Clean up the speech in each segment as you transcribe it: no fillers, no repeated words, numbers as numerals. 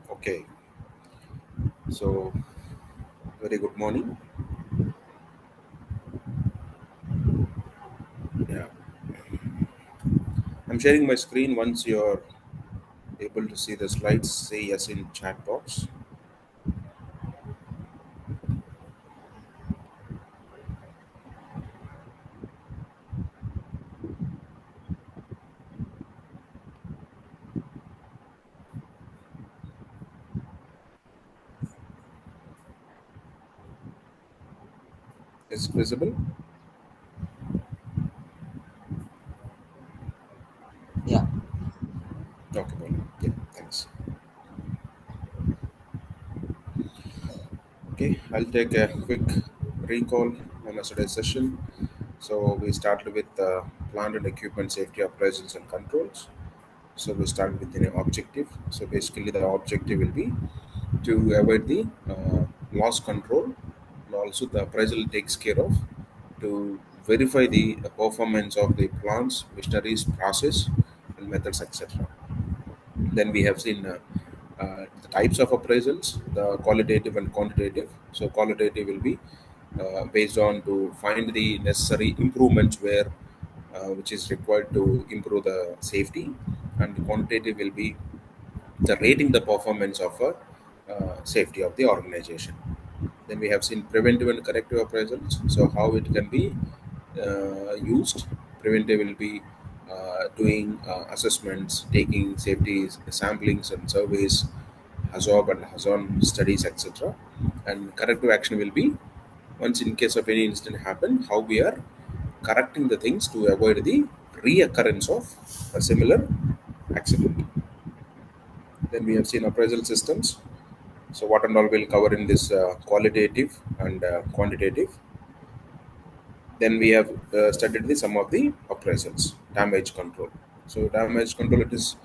Okay, so very good morning. Yeah, I'm sharing my screen. Once you're able to see the slides, say yes in chat box. Is it visible? Yeah, Okay, well, yeah, thanks. Okay, I'll take a quick recall on yesterday's session. So we started with plant and equipment safety appraisals and controls. So we start with an objective. So basically, the objective will be to avoid the loss control, and also the appraisal takes care of to verify the performance of the plants, machineries, process, and methods, etc. Then we have seen the types of appraisals, the qualitative and quantitative. So qualitative will be based on to find the necessary improvements where which is required to improve the safety, and the quantitative will be the rating the performance of a safety of the organization. Then we have seen preventive and corrective appraisals. So how it can be used. Preventive will be doing assessments, taking safety samplings and surveys, HAZOB and HAZON studies, etc. And corrective action will be once in case of any incident happen, how we are correcting the things to avoid the reoccurrence of a similar accident. Then we have seen appraisal systems. So what and all will cover in this qualitative and quantitative. Then we have studied the some of the appraisals, damage control. So damage control, it is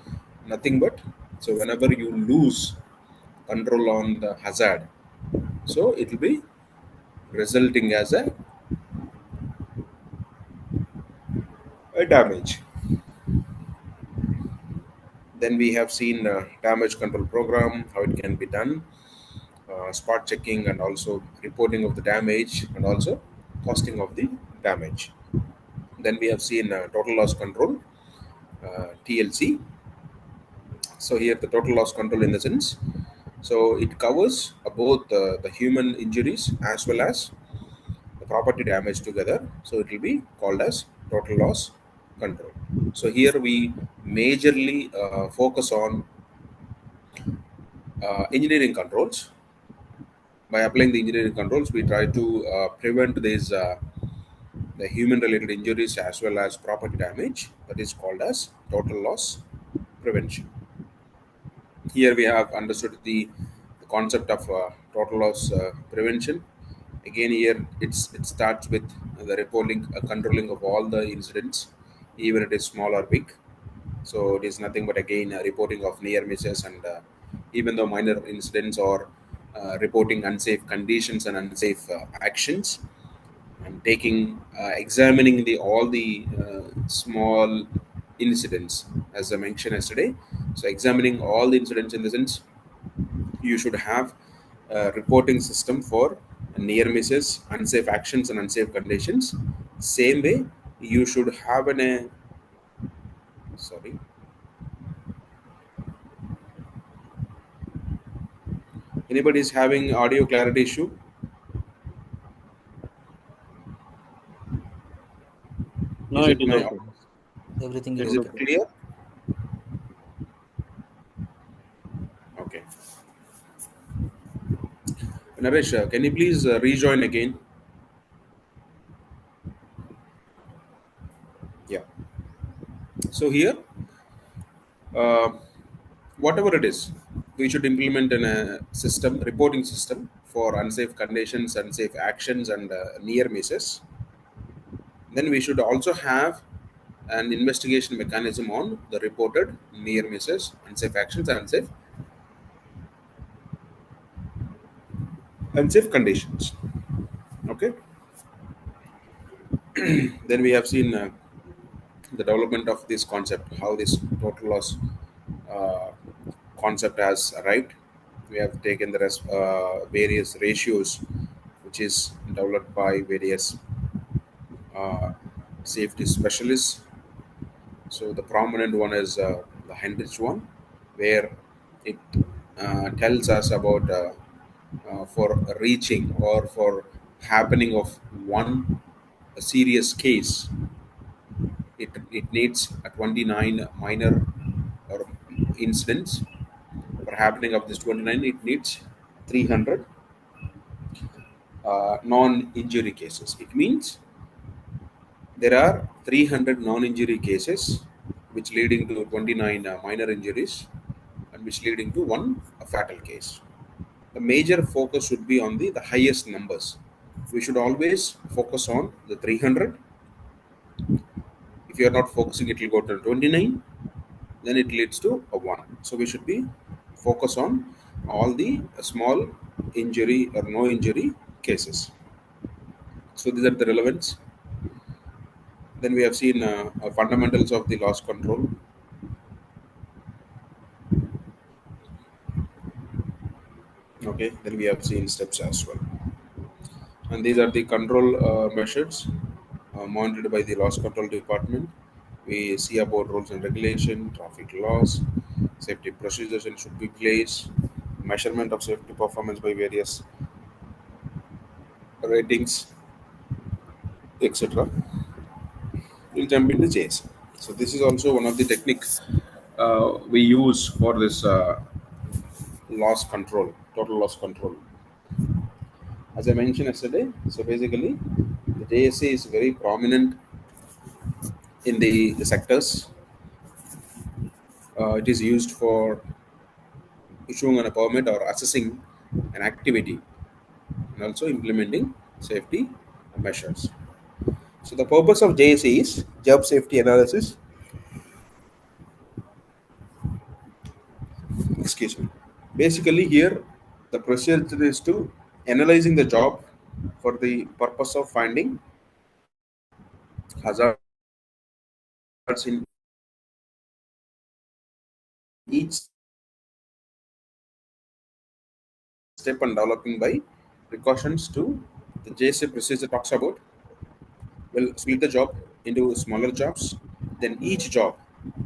nothing but, so whenever you lose control on the hazard, so it will be resulting as a damage. Then we have seen damage control program, how it can be done, spot checking and also reporting of the damage and also costing of the damage. Then we have seen total loss control, TLC. So here the total loss control in the sense, so it covers both the human injuries as well as the property damage together. So it will be called as total loss control. So here we majorly focus on engineering controls. By applying the engineering controls, we try to prevent these the human related injuries as well as property damage. That is called as total loss prevention. Here we have understood the concept of total loss prevention. Again, here it starts with the reporting, controlling of all the incidents, even it is small or big. So it is nothing but again reporting of near misses and even though minor incidents or reporting unsafe conditions and unsafe actions, and taking examining the all the small incidents as I mentioned yesterday. So examining all the incidents in the sense, you should have a reporting system for near misses, unsafe actions, and unsafe conditions. Same way, you should have an sorry. Anybody is having audio clarity issue? No, Is it it is my okay. everything is It's is it okay. okay. clear? Okay. Naresh, can you please rejoin again? Yeah. So here, uh, whatever it is, we should implement in a system, reporting system for unsafe conditions, unsafe actions, and near misses. Then we should also have an investigation mechanism on the reported near misses, unsafe actions, and unsafe conditions. Okay. Then we have seen the development of this concept, how this total loss uh, concept has arrived. We have taken the various ratios, which is developed by various uh, safety specialists. So the prominent one is the Hendrix one, where it tells us about for reaching or for happening of one serious case, it needs a 29 minor or incidents. For happening of this 29, it needs 300 non-injury cases. It means there are 300 non-injury cases which leading to 29 minor injuries and which leading to one fatal case. The major focus should be on the highest numbers. We should always focus on the 300. If you are not focusing, it will go to 29, then it leads to a 1. So we should be focus on all the small injury or no injury cases. So these are the relevance. Then we have seen fundamentals of the loss control. Okay, then we have seen steps as well. And these are the control measures monitored by the loss control department. We see about rules and regulation, traffic laws, safety procedures and should be placed, measurement of safety performance by various ratings, etc. We'll jump into chase. So this is also one of the techniques we use for this loss control, total loss control. As I mentioned yesterday, so basically the JSA is very prominent in the sectors. It is used for issuing a permit or assessing an activity and also implementing safety measures. So the purpose of JSA is job safety analysis. Excuse me. Basically, here the procedure is to analyzing the job for the purpose of finding hazards in each step and developing by precautions to the JSA procedure talks about. We'll split the job into smaller jobs. Then each job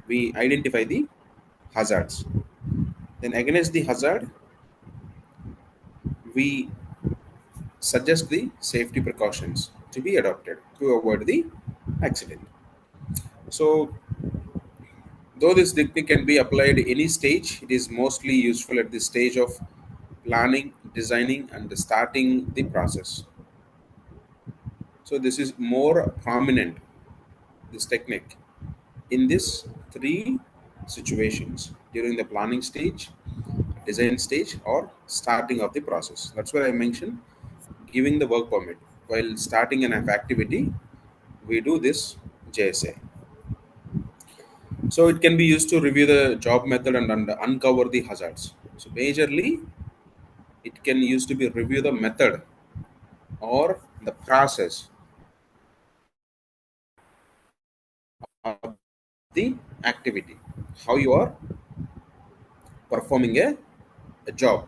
we identify the hazards. Then against the hazard, we suggest the safety precautions to be adopted to avoid the accident. So, though this technique can be applied any stage, it is mostly useful at the stage of planning, designing, and starting the process. So, this is more prominent, this technique, in this three situations during the planning stage, design stage, or starting of the process. That's why I mentioned giving the work permit. While starting an activity, we do this JSA. So it can be used to review the job method and uncover the hazards. So majorly, it can use to be review the method or the process of the activity, how you are performing a job.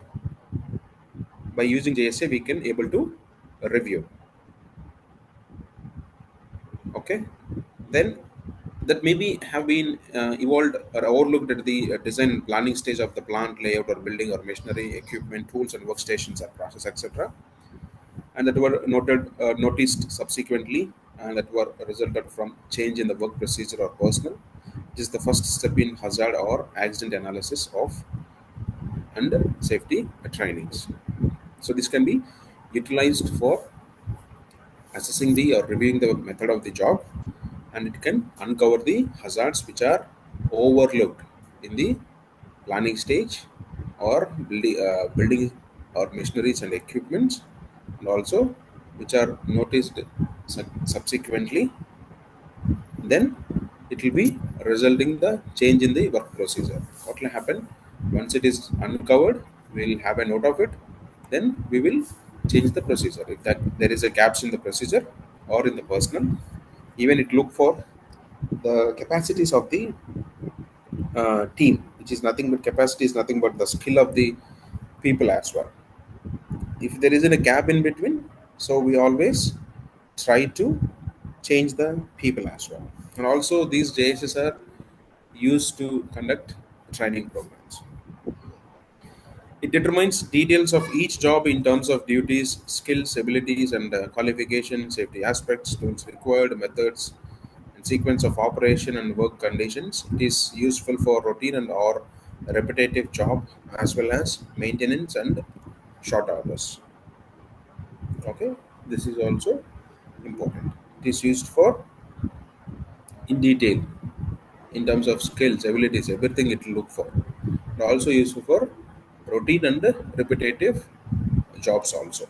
By using JSA, we can able to review. Okay, then that maybe have been evolved or overlooked at the design and planning stage of the plant layout or building or machinery, equipment, tools, and workstations and process, etc. And that were noticed subsequently and that were resulted from change in the work procedure or personnel. It is the first step in hazard or accident analysis of and safety trainings. So this can be utilized for assessing the or reviewing the method of the job, and it can uncover the hazards which are overlooked in the planning stage or building or machineries and equipments, and also which are noticed subsequently. Then it will be resulting the change in the work procedure. What will happen once it is uncovered, we will have a note of it, then we will change the procedure if that there is a gaps in the procedure or in the personnel. Even it look for the capacities of the team which is nothing but capacity is nothing but the skill of the people as well. If there isn't a gap in between, so we always try to change the people as well. And also, these JSs are used to conduct training programs. It determines details of each job in terms of duties, skills, abilities, and qualification, safety aspects, tools required, methods, and sequence of operation and work conditions. It is useful for routine and or repetitive job as well as maintenance and short hours. Okay, this is also important. It is used for in detail in terms of skills, abilities, everything it will look for. And also useful for routine and repetitive jobs also.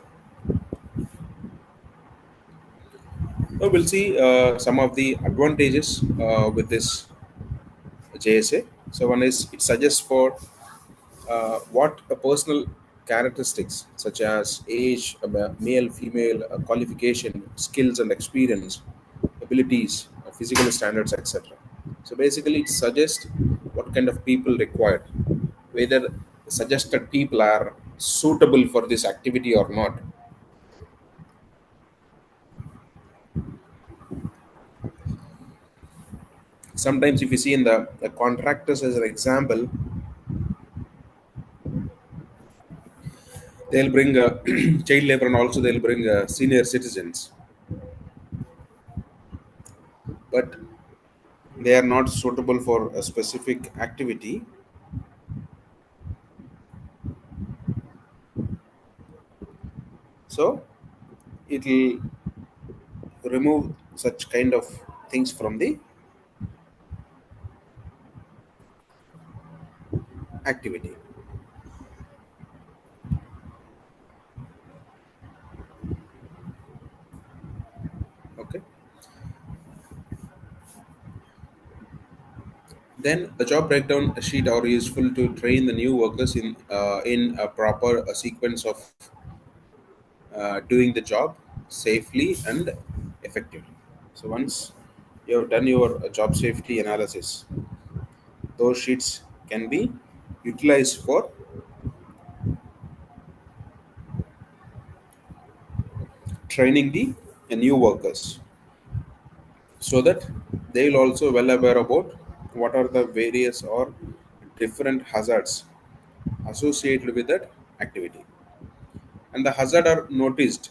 Now we'll see some of the advantages with this JSA. So one is it suggests for what a personal characteristics such as age, male, female, qualification, skills and experience, abilities, physical standards, etc. So basically, it suggests what kind of people required, whether the suggested people are suitable for this activity or not. Sometimes, if you see in the contractors as an example, they'll bring child labor and also they'll bring senior citizens, but they are not suitable for a specific activity. So it will remove such kind of things from the activity. Okay, then the job breakdown sheet are useful to train the new workers in a proper sequence of doing the job safely and effectively. So once you have done your job safety analysis, those sheets can be utilized for training the new workers, so that they will also well aware about what are the various or different hazards associated with that activity, and the hazard are noticed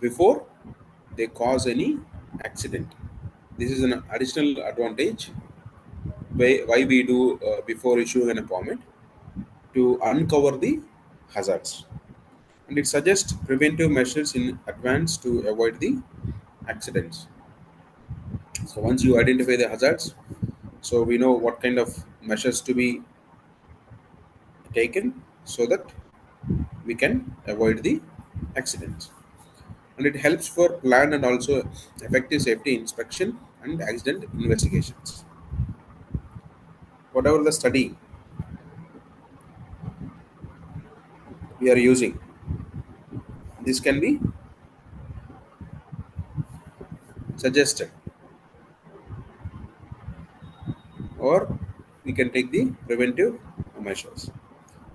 before they cause any accident. This is an additional advantage why we do before issuing an appointment to uncover the hazards, and it suggests preventive measures in advance to avoid the accidents. So once you identify the hazards, so we know what kind of measures to be taken so that we can avoid the accidents, and it helps for planned and also effective safety inspection and accident investigations. Whatever the study we are using, this can be suggested, or we can take the preventive measures.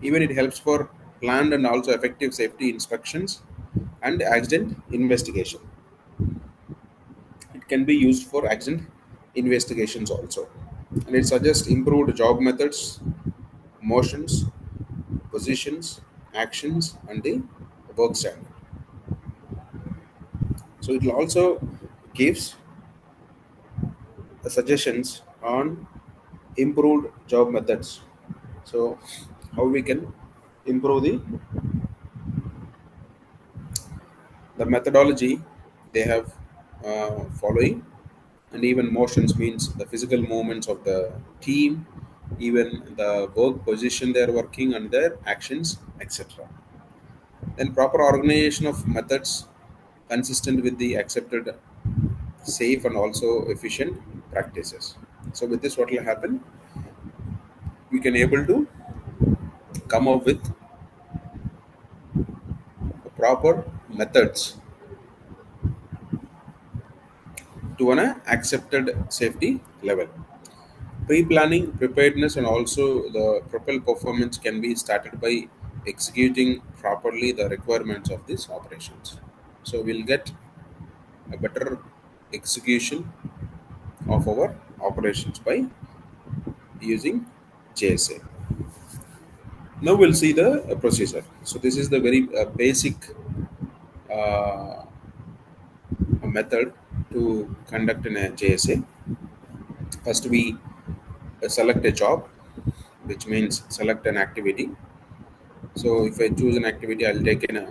Even it helps for planned and also effective safety inspections and accident investigation. It can be used for accident investigations also, and it suggests improved job methods, motions, positions, actions, and the work standard. So it will also gives suggestions on improved job methods. So how we can improve the methodology they have following, and even motions means the physical movements of the team, even the work position they are working and their actions, etc. Then proper organization of methods consistent with the accepted safe and also efficient practices. So with this, what will happen, we can able to come up with proper methods to an accepted safety level. Pre-planning, preparedness, and also the propel performance can be started by executing properly the requirements of these operations. So we'll get a better execution of our operations by using JSA. Now we'll see the procedure. So this is the very basic uh, method to conduct in a JSA. First, we select a job, which means select an activity. So if I choose an activity, I'll take in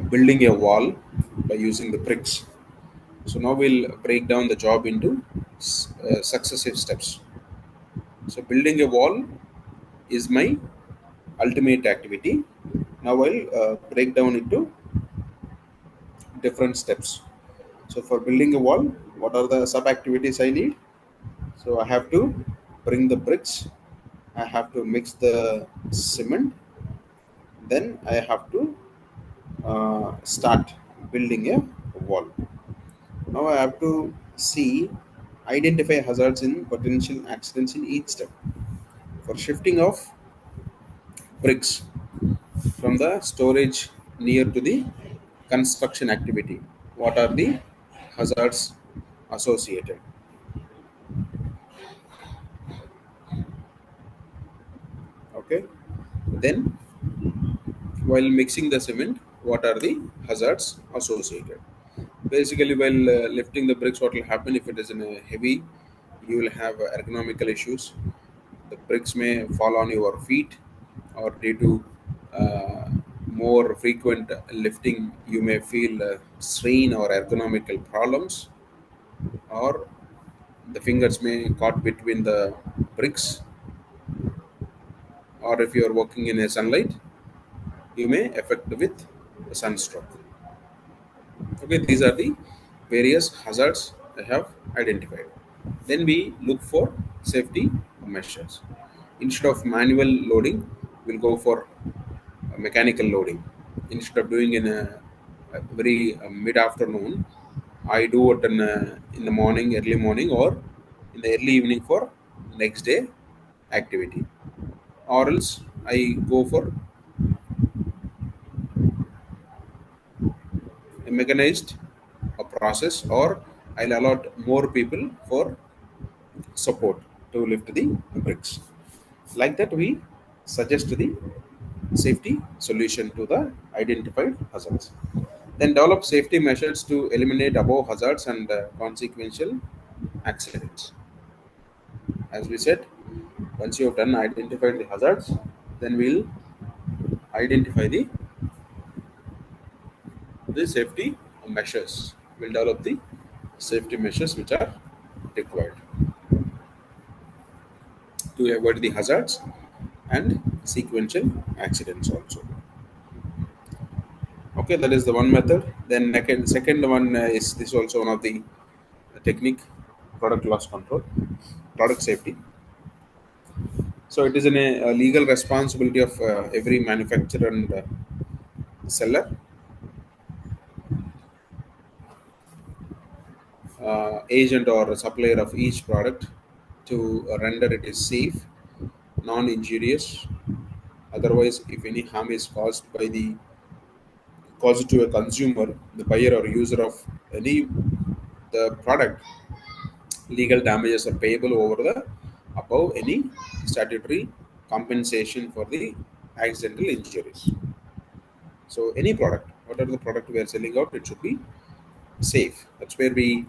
building a wall by using the bricks. So now we'll break down the job into successive steps. So building a wall is my ultimate activity. Now I'll break down into different steps. So for building a wall, what are the sub activities I need? So I have to bring the bricks, I have to mix the cement, then I have to start building a wall. Now I have to see, identify hazards in potential accidents in each step. For shifting of bricks from the storage near to the construction activity, what are the hazards associated? Okay. Then while mixing the cement, what are the hazards associated? Basically, while lifting the bricks, what will happen if it is in a heavy, you will have ergonomical issues. The bricks may fall on your feet, or due to more frequent lifting, you may feel strain or ergonomical problems, or the fingers may caught between the bricks, or if you are working in a sunlight, you may affect with sunstroke. Okay, these are the various hazards I have identified. Then we look for safety measures. Instead of manual loading, we'll go for mechanical loading. Instead of doing in a very mid afternoon, I do it in the morning, early morning, or in the early evening for next day activity. Or else I go for a mechanized process, or I'll allot more people for support to lift the bricks. Like that, we suggest the safety solution to the identified hazards. Then develop safety measures to eliminate above hazards and consequential accidents. As we said, once you have done identified the hazards, then we'll identify the safety measures. We'll develop the safety measures which are required to avoid the hazards and sequential accidents also. Okay, that is the one method. Then second one is this also one of the technique, product loss control, product safety. So it is a legal responsibility of every manufacturer and seller, agent or supplier of each product to render it is safe, non-injurious. Otherwise, if any harm is caused to a consumer, the buyer or user of any the product, legal damages are payable over the above any statutory compensation for the accidental injuries. So any product, whatever the product we are selling out, it should be safe. That's where we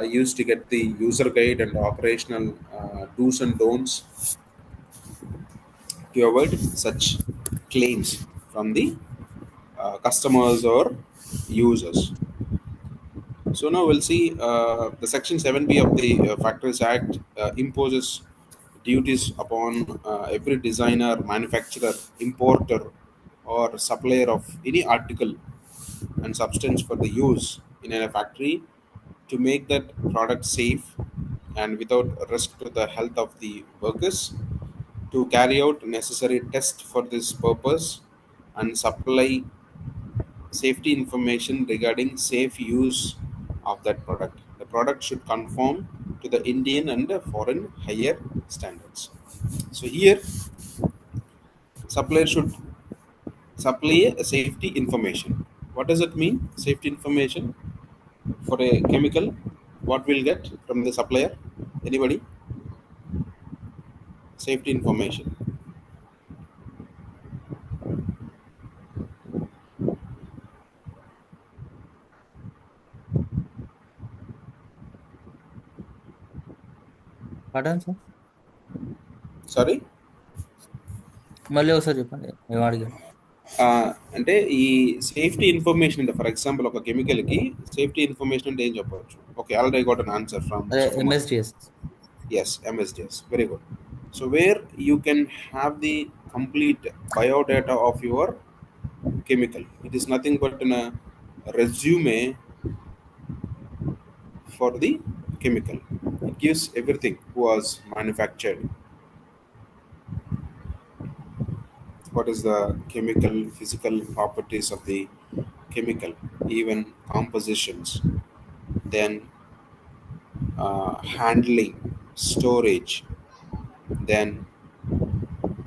used to get the user guide and operational do's and don'ts to avoid such claims from the customers or users. So now we'll see the Section 7B of the Factories Act imposes duties upon every designer, manufacturer, importer, or supplier of any article and substance for the use in a factory to make that product safe and without risk to the health of the workers, to carry out necessary tests for this purpose and supply safety information regarding safe use of that product. The product should conform to the Indian and foreign higher standards. So here, supplier should supply a safety information. What does it mean? Safety information for a chemical. What we'll get from the supplier? Anybody? Safety information. పడను sir Sorry. మళ్ళీ ఒకసారి చెప్పండి ఏం అడిగారు అంటే ఈ safety information అంటే for example ఒక కెమికల్కి సేఫ్టీ ఇన్ఫర్మేషన్ అంటే ఏం చెప్పవచ్చు? Okay, already I got an answer from అదే Sukumar. MSDS Yes, MSDS. Very good. So where you can have the complete biodata of your chemical. It is nothing but a resume for the chemical. It gives everything who was manufactured, what is the chemical physical properties of the chemical, even compositions, then handling, storage, then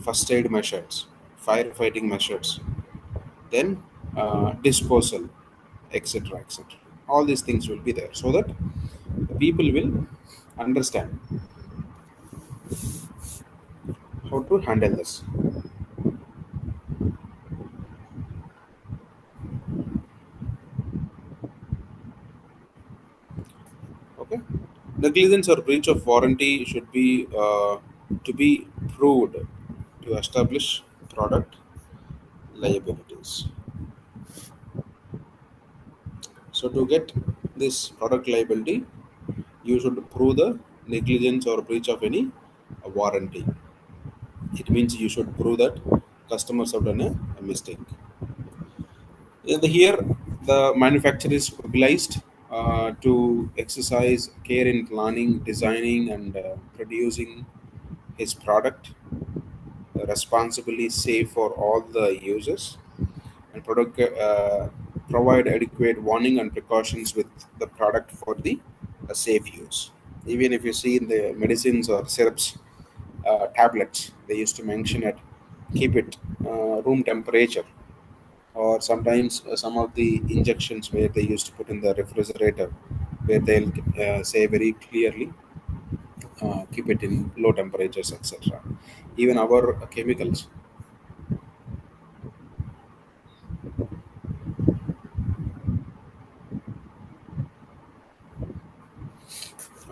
first aid measures, firefighting measures, then disposal, etc., etc. All these things will be there so that the people will understand how to handle this. Okay, negligence or breach of warranty should be to be proved to establish product liabilities. So to get this product liability, you should prove the negligence or breach of any warranty. It means you should prove that customers have done a mistake. Here, the manufacturer is mobilized to exercise care in planning, designing, and producing his product responsibly safe for all the users, and provide adequate warning and precautions with the product for the safe use. Even if you see in the medicines or syrups, tablets, they used to mention it, keep it room temperature, or sometimes some of the injections where they used to put in the refrigerator, where they'll say very clearly, keep it in low temperatures, etc. Even our chemicals.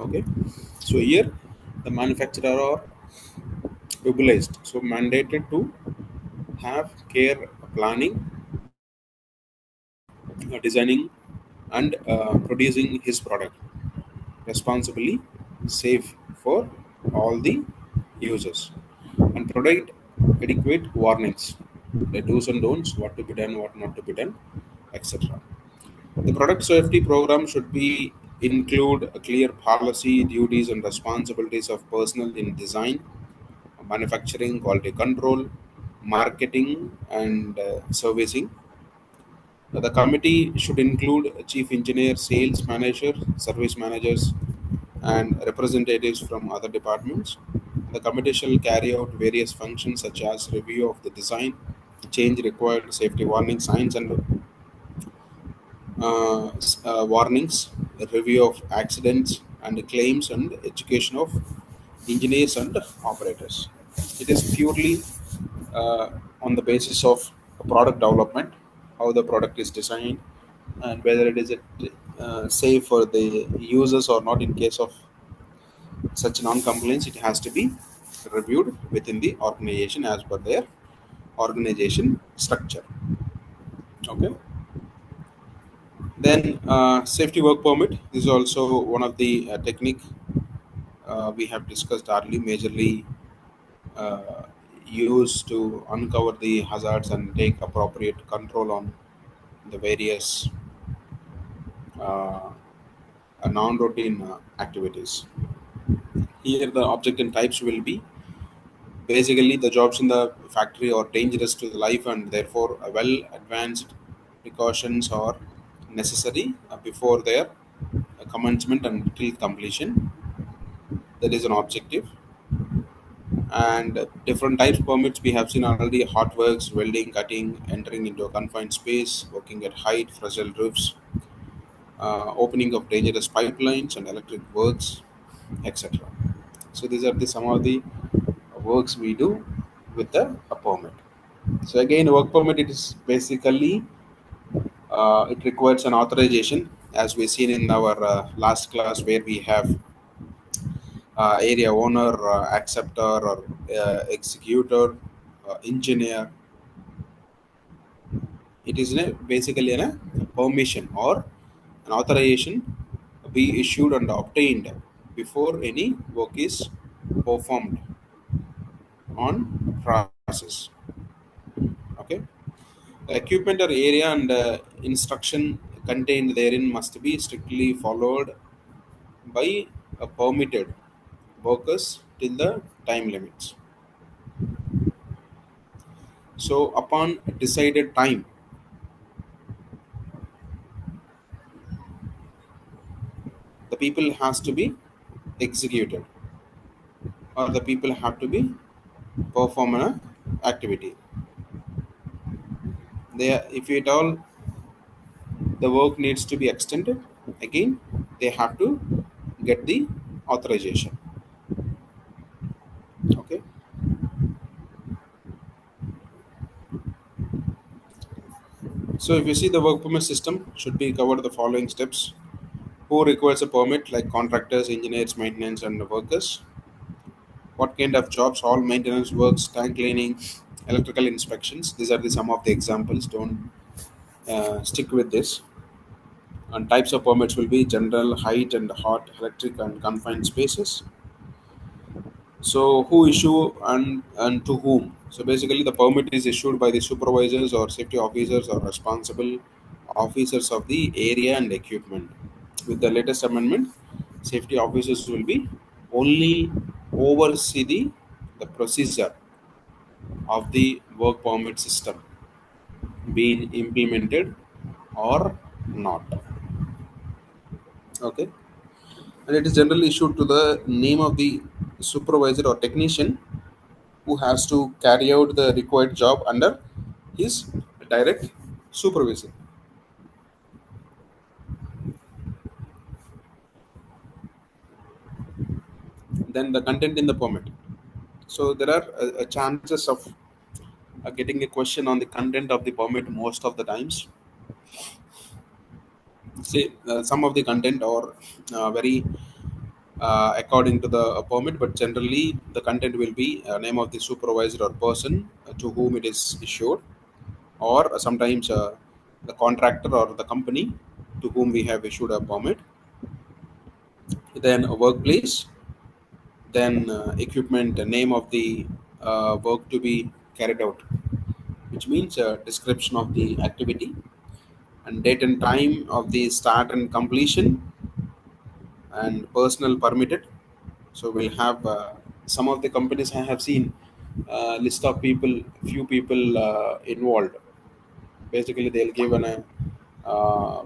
Okay, so here the manufacturer are mobilized, so mandated to have care planning, designing, and producing his product responsibly safe for all the users, and provide adequate warnings, the do's and don'ts, what to be done, what not to be done, etc. The product safety program should be include a clear policy, duties, and responsibilities of personnel in design, manufacturing, quality control, marketing, and servicing. The committee should include a chief engineer, sales manager, service managers, and representatives from other departments. The committee shall carry out various functions such as review of the design, change required safety warning signs and warnings, a review of accidents and claims, and education of engineers and operators. It is purely on the basis of product development, how the product is designed, and whether it is safe for the users or not. In case of such non-compliance, it has to be reviewed within the organization as per their organization structure. Okay. Then safety work permit is also one of the technique we have discussed earlier, majorly uh, used to uncover the hazards and take appropriate control on the various uh, non-routine activities. Here, the object and types will be basically the jobs in the factory are dangerous to the life, and therefore well advanced precautions are necessary before their commencement and till completion. That is an objective. And different types of permits we have seen already: hot works, welding, cutting, entering into a confined space, working at height, fragile roofs, opening of dangerous pipelines and electric works, etc. So these are the some of the works we do with a permit. So again, work permit, it is basically it requires an authorization, as we seen in our last class, where we have area owner, acceptor, or executor, engineer. It is basically a permission or an authorization be issued and obtained before any work is performed on process. Okay, the equipment or area and instruction contained therein must be strictly followed by permitted workers till the time limits. So upon decided time, the people has to be executed, or the people have to be perform an activity. They, if at all the work needs to be extended, again they have to get the authorization. Okay, so if you see, the work permit system should be covered the following steps: who requires a permit, like contractors, engineers, maintenance, and workers; what kind of jobs, all maintenance works, tank cleaning, electrical inspections. These are the some of the examples. Don't stick with this. And types of permits will be general, height and hot, electric, and confined spaces. So who issue and to whom? So basically, the permit is issued by the supervisors or safety officers or responsible officers of the area and equipment. With the latest amendment, safety officers will be only oversee the procedure of the work permit system being implemented or not. Okay, and it is generally issued to the name of the supervisor or technician who has to carry out the required job under his direct supervision. Then the content in the permit. So there are chances of getting a question on the content of the permit most of the times. Say some of the content are very according to the permit, but generally the content will be name of the supervisor or person to whom it is issued, or sometimes the contractor or the company to whom we have issued a permit. Then a workplace, then equipment, the name of the work to be carried out, which means a description of the activity, and date and time of the start and completion, and personal permitted. So we'll have some of the companies I have seen list of people, few people involved. Basically, they'll give an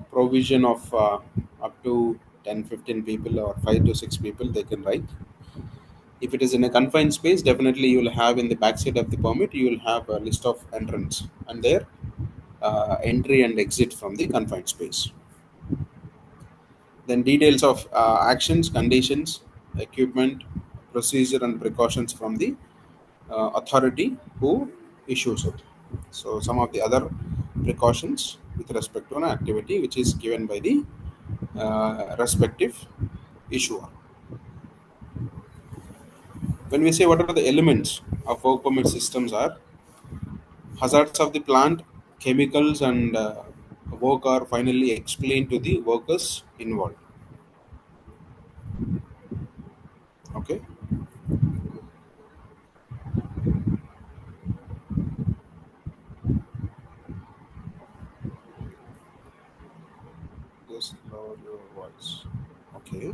provision of up to 10, 15 people, or 5 to 6 people they can write. If it is in a confined space, definitely you will have in the backside of the permit, you will have a list of entrance and their entry and exit from the confined space. Then details of actions, conditions, equipment, procedure, and precautions from the authority who issues it. So some of the other precautions with respect to an activity which is given by the respective issuer. When we say what are the elements of work permit systems are: hazards of the plant, chemicals, and work are finally explained to the workers involved. Okay, just lower your voice. Okay,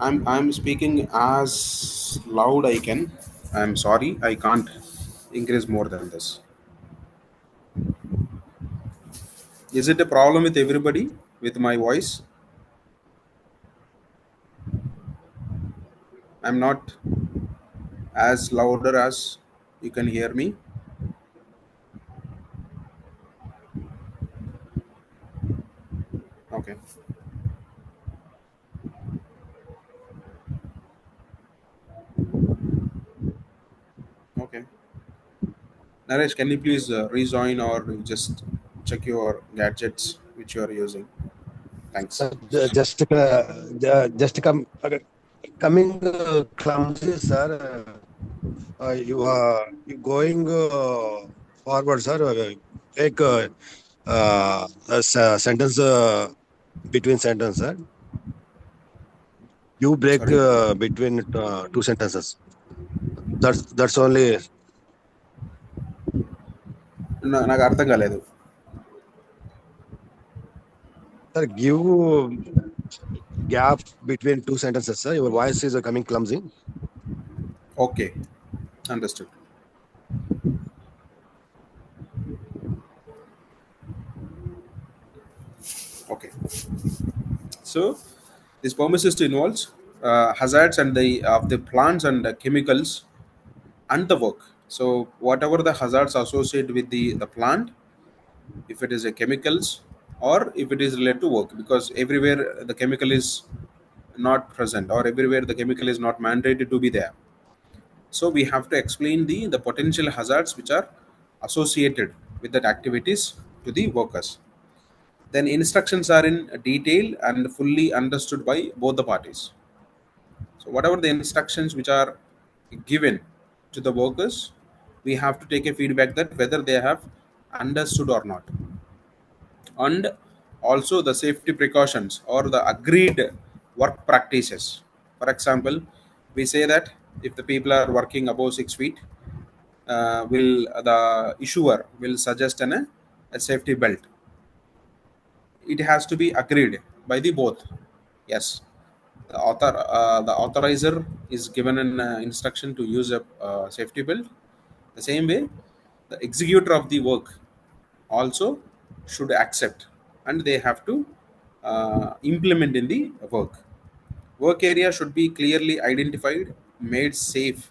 I'm speaking as loud I can. I'm sorry, I can't increase more than this. Is it a problem with everybody with my voice? I'm not as louder as you can hear me. Okay. Okay. Naresh, can you please rejoin or just check your gadgets which you are using? Thanks. Just coming clumsy, sir. You going forward, sir. Take a sentence between sentence, sir. You break Sorry. between two sentences. That's only, నాకు అర్థం కాలేదు. sir. Give gap between two sentences, sir. Your voice is coming clumsy. Okay, understood. Okay, so this permissive involves hazards and the of the plants and the chemicals and the work. So whatever the hazards associated with the plant, if it is a chemicals or if it is related to work, because everywhere the chemical is not present or everywhere the chemical is not mandated to be there. So we have to explain the potential hazards which are associated with that activities to the workers. Then instructions are in detail and fully understood by both the parties. So whatever the instructions which are given to the workers, we have to take a feedback that whether they have understood or not. And also the safety precautions or the agreed work practices. For example, we say that if the people are working above 6 feet, will the issuer will suggest a safety belt. It has to be agreed by the both. Yes, the authorizer is given an instruction to use a safety belt. The same way, the executor of the work also should accept, and they have to implement in the work area should be clearly identified, made safe,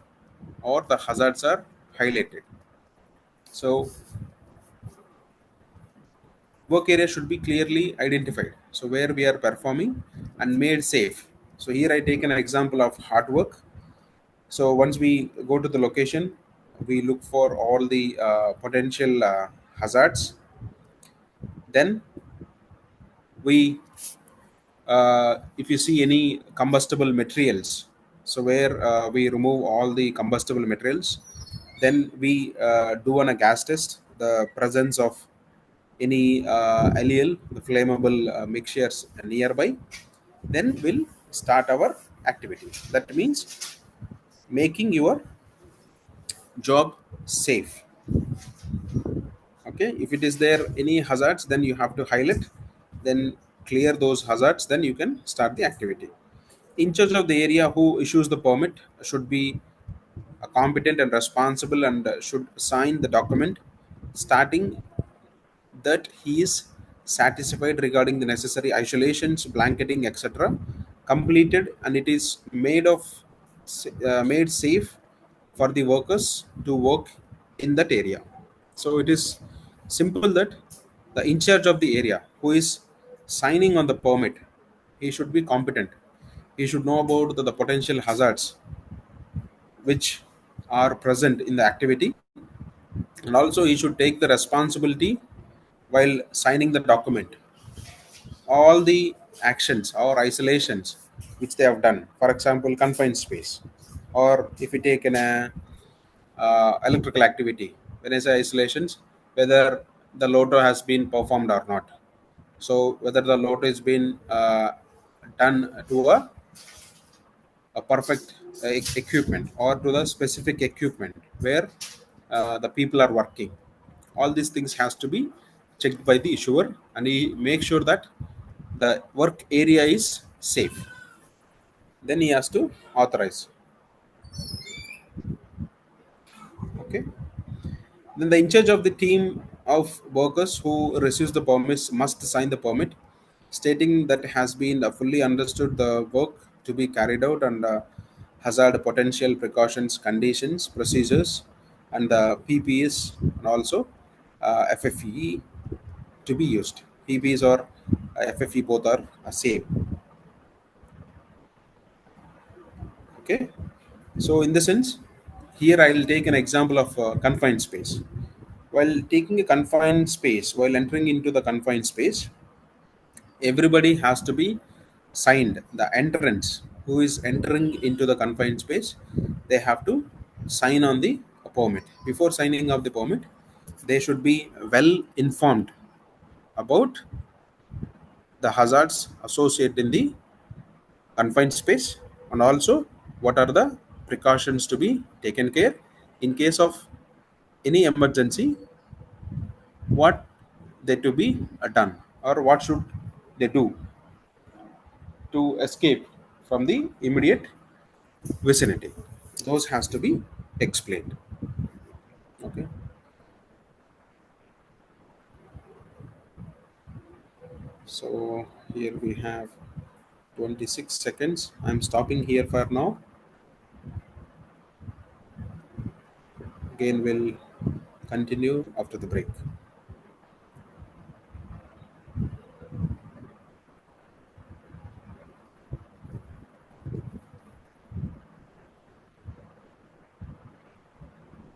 or the hazards are highlighted. So work area should be clearly identified, so where we are performing, and made safe. So here I take an example of hard work. So once we go to the location, we look for all the potential hazards. Then we if you see any combustible materials, so where we remove all the combustible materials, then we do on a gas test the presence of any allele, the flammable mixtures nearby. Then we'll start our activity. That means making your job safe. Okay, if it is there any hazards, then you have to highlight, then clear those hazards, then you can start the activity. In charge of the area who issues the permit should be competent and responsible, and should sign the document starting that he is satisfied regarding the necessary isolations, blanketing, etc. completed, and it is made safe for the workers to work in that area. So it is simple that the in charge of the area who is signing on the permit, he should be competent. He should know about the potential hazards which are present in the activity, and also he should take the responsibility while signing the document, all the actions or isolations which they have done. For example, confined space, or if we take an electrical activity, when I say isolations, whether the lotto has been performed or not. So whether the lotto has been done to a perfect equipment or to the specific equipment where the people are working. All these things has to be checked by the issuer, and he makes sure that the work area is safe. Then he has to authorize. Okay. Then the in charge of the team of workers who receives the permits must sign the permit stating that has been fully understood the work to be carried out and hazard potential precautions, conditions, procedures, and the PPs and also FFE to be used. PPs or FFE both are same. Okay. So in the sense, here I will take an example of confined space. While taking a confined space, while entering into the confined space, everybody has to be signed. The entrance who is entering into the confined space, they have to sign on the permit. Before signing of the permit, they should be well informed about the hazards associated in the confined space, and also what are the precautions to be taken care in case of any emergency, what they to be done, or what should they do to escape from the immediate vicinity. Those has to be explained. Okay. So here we have 26 seconds. I'm stopping here for now. Again, we'll continue after the break.